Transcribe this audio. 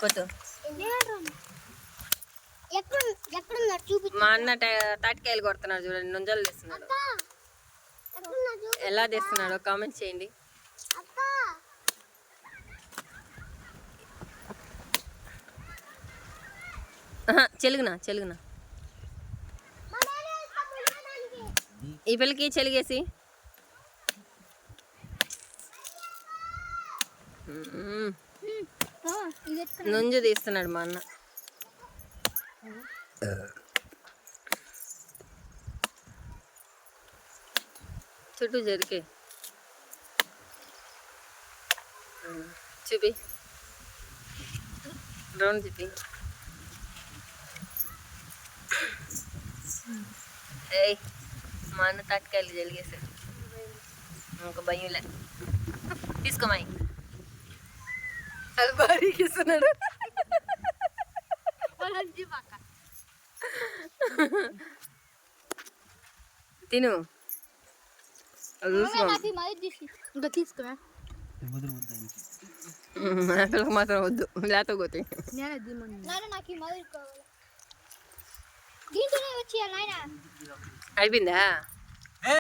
కొట్టు. మా అన్న తాటికాయలు కొడుతున్నాడు చూడండి, నుంజలు తెస్తున్నాడు. ఎలా తెస్తున్నాడో కామెంట్ చేయండి. చెలుగునా చెలుగునా ఈ పిల్లకి చెలిగేసి నుంజు తీస్తున్నాడు మా అన్న. చుట్టూ జరికే చూపి, రౌండ్ చూపి. ఏయ్ మా అన్న తాటికాయలు జరిగేసాడు, ఇంకా భయంలే. తీసుకోమాయి, అది భారీకి ఇస్తున్నాడు. తిను పిల్లకి మాత్రం వద్దు, లేకపోతే అయిపోయిందా?